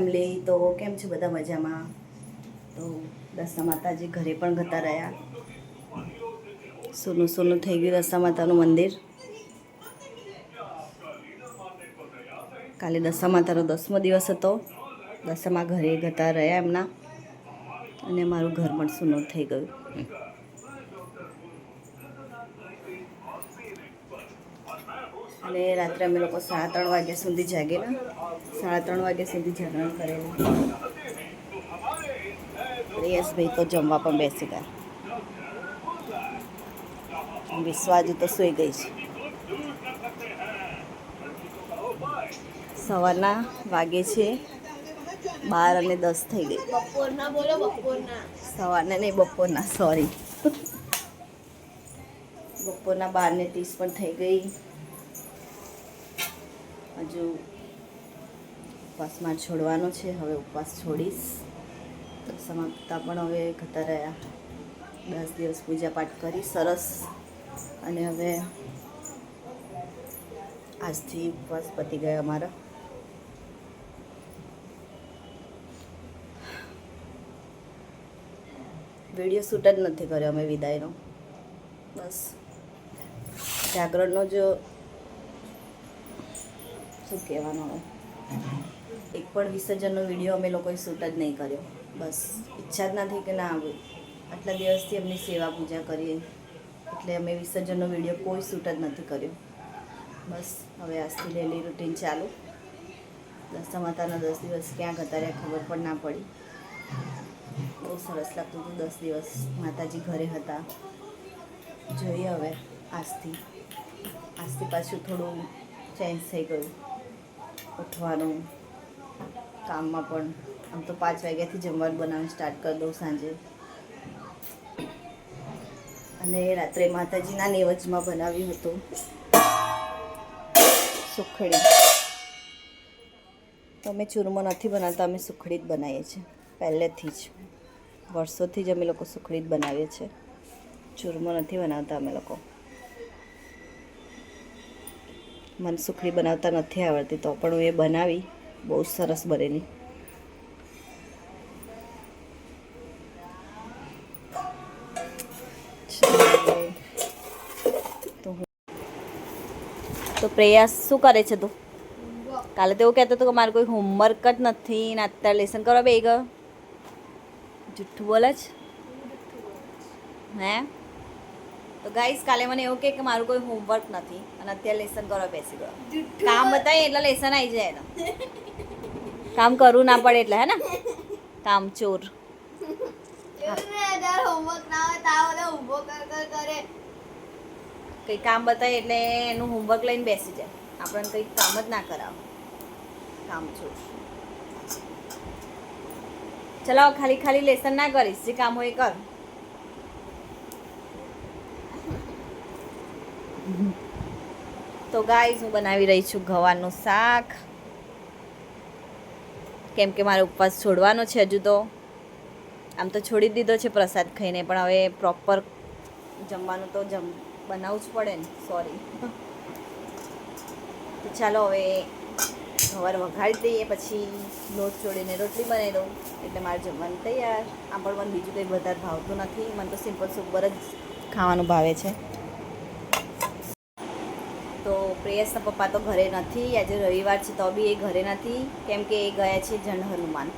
Family. તો કેમ છે બધા? મજામાં? તો દશા માતાજી ઘરે પણ જતા રહ્યા. સોનું સોનું થઈ ગયું દશા માતાનું મંદિર. કાલે દશા માતાનો 10મો દિવસ હતો. દશામાં ઘરે જતા રહ્યા એમના, અને મારું ઘર પણ સૂનું થઈ ગયું. અને રાત્રે અમે લોકો 3:30 વાગ્યા સુધી જાગેલા. 3:30 વાગ્યા સુધી જાગરણ કરેલું. પ્રિયેશભાઈ તો જમવા પણ બેસી ગયા. વિશ્વાજી તો સૂઈ ગઈ છે. સવારના વાગે છે 12:10 થઈ ગઈ. બપોરના બોલો, બપોરના. સવારના નહીં, બપોરના, સોરી. બપોરના 12:30 પણ થઈ ગઈ. હજુ ઉપવાસમાં છોડવાનો છે. હવે ઉપવાસ છોડીશ. તો સમાપ્તા પણ હવે જતા રહ્યા. 10 દિવસ પૂજા પાઠ કરી સરસ. અને હવે આજથી ઉપવાસ પતી ગયા અમારા. વિડીયો શૂટ જ નથી કર્યો અમે વિદાયનો. બસ જાગરણનો જ શું કહેવાનું હવે, એક પણ વિસર્જનનો વિડીયો અમે લોકોએ શૂટ જ નહીં કર્યો. બસ ઈચ્છા જ નથી કે ના આવે. આટલા દિવસથી એમની સેવા પૂજા કરીએ એટલે અમે વિસર્જનનો વિડીયો કોઈ શૂટ જ નથી કર્યો. બસ હવે આજથી ડેલી રૂટીન ચાલુ. દશા માતાના 10 દિવસ ક્યાં જતા રહ્યા ખબર પણ ના પડી. બહુ સરસ લાગતું હતું. 10 દિવસ માતાજી ઘરે હતા. જોઈએ હવે આજથી પાછું થોડું ચેન્જ થઈ ગયું ઉઠવાનું, કામમાં પણ. આમ તો 5 વાગ્યાથી જમવાનું બનાવવાનું સ્ટાર્ટ કરી દઉં સાંજે. અને રાત્રે માતાજીના નેવજમાં બનાવ્યું હતું સુખડી. તો અમે ચૂરમો નથી બનાવતા, અમે સુખડી જ બનાવીએ છીએ પહેલેથી જ. વર્ષોથી જ અમે લોકો સુખડી જ બનાવીએ છીએ. ચૂરમો નથી બનાવતા અમે લોકો. મને સુખડી બનાવતા નથી આવડતી, તો પણ હું એ બનાવી. બહુ સરસ બનેલી. તો પ્રયાસ શું કરે છે તું? કાલે તો એવું કહેતો હતો કે મારે કોઈ હોમવર્ક જ નથી ને અત્યારે લેસન કરવા બે ગયો. જુઠ્ઠું બોલે છે હે? તો ગાઈસ કાલે મને એવું કે મારું કોઈ હોમવર્ક નથી અને અત્યારે લેસન કરવા બેસી ગયો. કામ બતાવીએ એટલે લેસન આવી જાય એનો. કામ કરવું ના પડે એટલે, હે ને? કામ ચોર. કંઈ કામ બતાવીએ એટલે એનું હોમવર્ક લઈને બેસી જાય. આપણને કંઈ કામ જ ના કરાવે. કામ ચોર. ચલો ખાલી લેસન ના કરીશ, જે કામ હોય એ કર. તો ગાઈસ હું બનાવી રહી છું ગવારનું શાક, કેમ કે મારે ઉપવાસ છોડવાનો છે હજુ. તો આમ તો છોડી દીધો છે પ્રસાદ ખાઈને, પણ હવે પ્રોપર જમવાનું તો બનાવવું જ પડે ને. સોરી. તો ચાલો હવે સવાર વઘારી દઈએ, પછી લોટ ચોળીને રોટલી બનાવી દઉં એટલે મારે જમવાનું તૈયાર. આમ પણ મને બીજું કંઈ વધારે ભાવતું નથી. મને તો સિમ્પલ સુપર જ ખાવાનું ભાવે છે. તો પ્રેયસના પપ્પા તો ઘરે નથી. આજે રવિવાર છે તો બી એ ઘરે નથી, કેમ કે એ ગયા છે જન હનુમાન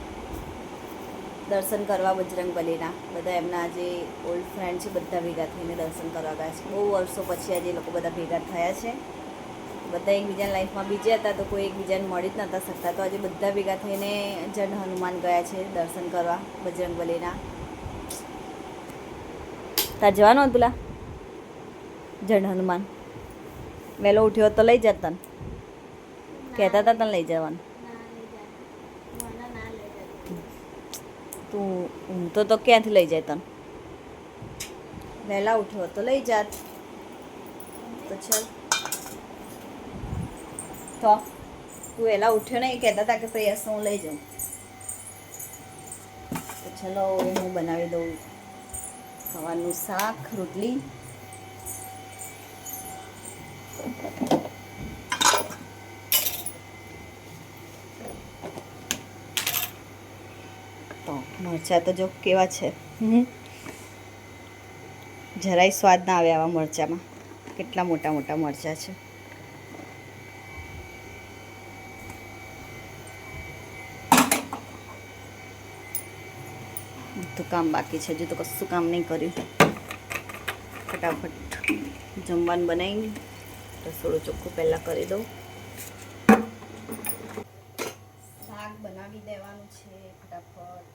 દર્શન કરવા. બજરંગબલીના બધા એમના જે ઓલ્ડ ફ્રેન્ડ છે બધા ભેગા થઈને દર્શન કરવા ગયા છે. બહુ વર્ષો પછી આજે એ લોકો બધા ભેગા થયા છે. બધા એકબીજાની લાઈફમાં બીજા હતા તો કોઈ એકબીજાને મળી જ નહોતા શકતા. તો આજે બધા ભેગા થઈને જન હનુમાન ગયા છે દર્શન કરવા બજરંગબલીના. તાર જવાનું હતું પેલા જન હનુમાન? વહેલો ઉઠ્યો તો લઈ જતા ને? કહેતા હતા તને લઈ જવાનું. તું ઊંઘતો તો ક્યાંથી લઈ જાય તને? વહેલા ઉઠ્યો તો લઈ જાત. તો ચાલ. તો તું વહેલા ઉઠ્યો ને, એ કહેતા હતા કે પ્રયાસ હું લઈ જાઉં. તો ચલો હવે હું બનાવી દઉં સવારનું શાક, રોટલી. મરચાં તો જો કેવા છે, જરાય સ્વાદ ના આવે આવા મરચાંમાં. કેટલા મોટા મોટા મરચાં છે. બધું કામ બાકી છે, હજુ તો કશું કામ નહીં કર્યું. ફટાફટ જમવાનું બનાવીને રસોડું ચોખ્ખું પહેલાં કરી દઉં. શાક બનાવી દેવાનું છે ફટાફટ.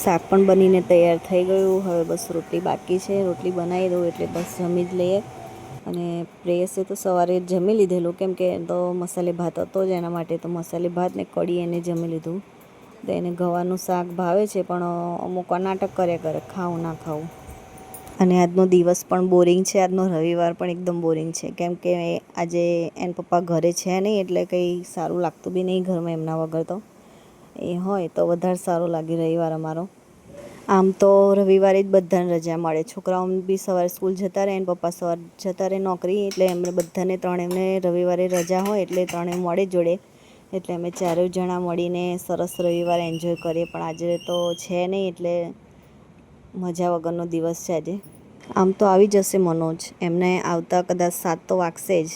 શાક પણ બનીને તૈયાર થઈ ગયું. હવે બસ રોટલી બાકી છે. રોટલી બનાવી દઉં એટલે બસ જમી જ લઈએ. અને પ્રેયસે તો સવારે જમી લીધેલું, કેમ કે તો મસાલે ભાત હતો જ એના માટે. તો મસાલે ભાત ને કઢી એને જમી લીધું. તો એને ગવાનું શાક ભાવે છે, પણ અમુક નાટક કર્યા કરે ખાવું ના ખાવું. અને આજનો દિવસ પણ બોરિંગ છે. આજનો રવિવાર પણ એકદમ બોરિંગ છે, કેમ કે આજે એના પપ્પા ઘરે છે નહીં, એટલે કંઈ સારું લાગતું બી નહીં ઘરમાં એમના વગર. તો એ હોય તો વધારે સારું લાગે રવિવાર અમારો. આમ તો રવિવારે જ બધાને રજા મળે. છોકરાઓને બી સવારે સ્કૂલ જતા રહે, એના પપ્પા સવારે જતા રહે નોકરી, એટલે એમને બધાને ત્રણેયને રવિવારે રજા હોય એટલે ત્રણેય મળે જોડે. એટલે અમે ચારેય જણા મળીને સરસ રવિવાર એન્જોય કરીએ. પણ આજે તો છે નહીં, એટલે મજા વગરનો દિવસ છે આજે. આમ તો આવી જશે મનોજ, એમને આવતા કદાચ 7 તો વાગશે જ,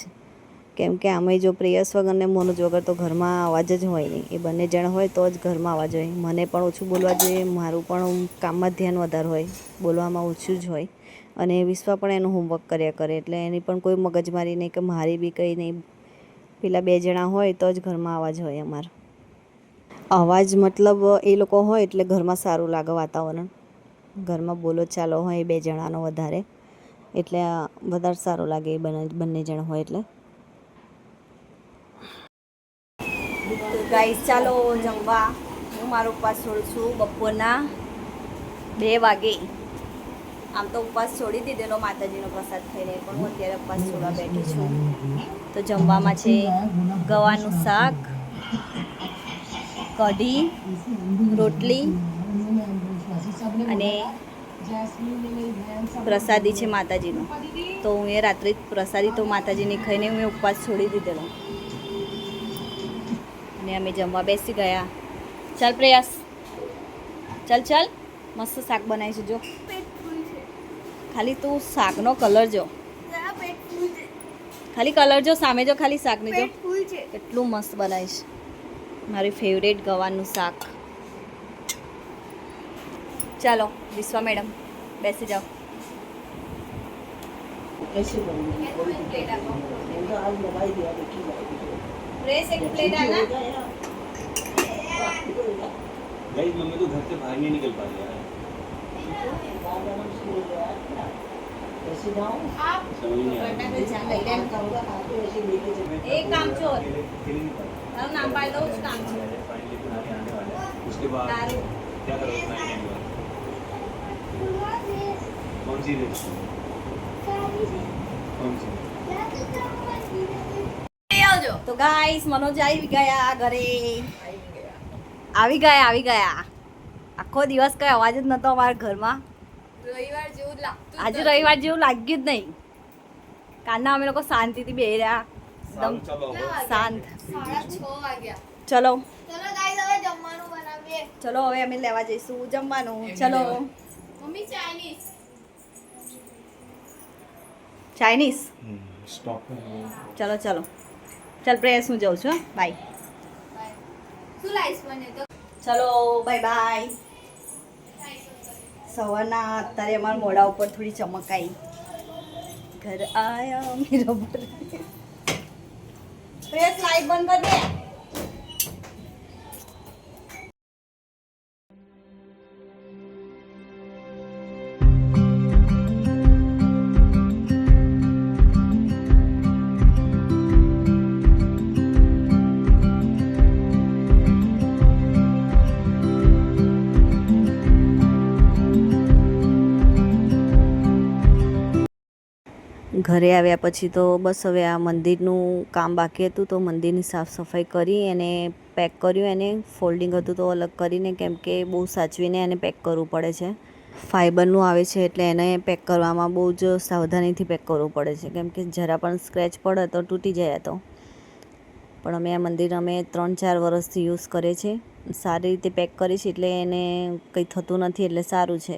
કેમ કે આમે જો પ્રેયસ વગર ને મનોજ વગર તો ઘરમાં અવાજ જ હોય નહીં. એ બંને જણ હોય તો જ ઘરમાં અવાજ હોય. મને પણ ઓછું બોલવા જોઈએ, મારું પણ કામમાં ધ્યાન વધારે હોય, બોલવામાં ઓછું જ હોય. અને વિશ્વા પણ એનું હોમવર્ક કર્યા કરે, એટલે એની પણ કોઈ મગજમારી નહીં કે મારી બી કંઈ નહીં. પેલા 2 જણા હોય તો જ ઘરમાં અવાજ હોય અમારે. અવાજ મતલબ એ લોકો હોય એટલે ઘરમાં સારું લાગે વાતાવરણ. ઘરમાં બોલો ચાલો હોય 2 જણાનો વધારે, એટલે વધારે સારું લાગે એ બંને જણ હોય એટલે. તો ગાઈસ ચાલો જમવા. હું મારો ઉપવાસ છોડું છું બપોરના 2 વાગે. આમ તો ઉપવાસ છોડી દીધેલો માતાજીનો પ્રસાદ ખાઈને, પણ હું અત્યારે ઉપવાસ છોડવા બેઠી છું. તો જમવામાં છે ગવાનું શાક, કઢી, રોટલી અને પ્રસાદી છે માતાજીનો. તો હું એ રાત્રે પ્રસાદી તો માતાજીની ખાઈને હું ઉપવાસ છોડી દીધેલો. અને અમે જમવા બેસી ગયા. ચાલ પ્રયાસ, ચાલ મસ્ત શાક બનાવીશું. જો ખાલી તું શાકનો કલર જો, ખાલી કલર જો, સામે જો, ખાલી શાકને જો કેટલું મસ્ત બનાવીશ. મારી ફેવરેટ ગવાનું શાક. ચાલો વિશ્વા મેડમ બેસી જાઓ. कैसे करूँगी तो आज लगाई दिया देखी प्रेस एक प्लेट आना. गाइस मम्मी तो घर से बाहर नहीं निकल पा रही है कैसे जाऊँ आप समझ नहीं आ रहा एक काम छोड़ खेल नहीं पा रहा તારું નામ પાડી દઉં કામ છે. फाइनली तो आने वाले हैं उसके बाद दारू. क्या करोगे फाइनली कौन सी रेस कौन सी તો ગાઈસ મનોજ આવી ગયા ઘરે. આવી ગયા. આખો દિવસ કઈ અવાજ જ નતો અમારા ઘરમાં. રવિવાર જેવું લાગતું આજે રવિવાર જેવું લાગ્યું જ નહીં. કાલના અમે લોકો શાંતિથી બેહી રહ્યા એકદમ चलो શાંત. 6:30 વાગ્યા. ચલો ચલો ગાઈસ હવે જમવાનું બનાવીએ. ચલો હવે અમે લેવા જઈશું જમવાનું. ચલો મમ્મી ચાઇનીઝ. ચાઇનીઝ. स्टॉप ચલો ચાલ પ્રેસ હું જાઉં છું. બાય. શું લાઈસ બને તો ચલો બાય. સવારના અત્યારે અમારા મોઢા ઉપર થોડી ચમક આવી. ઘર આયા મેરો પ્રેસ લાઈટ બંધ કર દે. ઘરે આવ્યા પછી તો બસ હવે આ મંદિરનું કામ બાકી હતું તો મંદિરની સાફ સફાઈ કરી એને પેક કર્યું. એને ફોલ્ડિંગ હતું તો અલગ કરીને, કેમ કે બહુ સાચવીને એને પેક કરવું પડે છે. ફાઇબરનું આવે છે એટલે એને પેક કરવામાં બહુ જ સાવધાનીથી પેક કરવું પડે છે, કેમ કે જરા પણ સ્ક્રેચ પડે તો તૂટી જાય. તો પણ અમે આ મંદિર 3-4 વર્ષથી યુઝ કરીએ છીએ. સારી રીતે પેક કરી છે એટલે એને કંઈ થતું નથી એટલે સારું છે.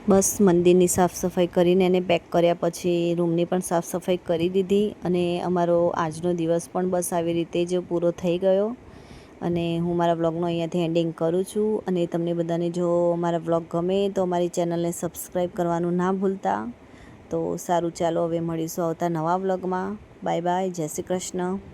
બસ મંદિરની સાફ સફાઈ કરીને એને પેક કર્યા પછી રૂમની પણ સાફ સફાઈ કરી દીધી અને અમારો આજનો દિવસ પણ બસ આવી રીતે જ પૂરો થઈ ગયો. અને હું મારા વ્લોગનો અહીંયાથી એન્ડિંગ કરું છું. અને તમને બધાને જો મારા વ્લોગ ગમે તો અમારી ચેનલને સબસ્ક્રાઈબ કરવાનું ના ભૂલતા. તો સારું, ચાલો હવે મળીશું આવતા નવા વ્લોગમાં. Bye bye. જય શ્રી કૃષ્ણ.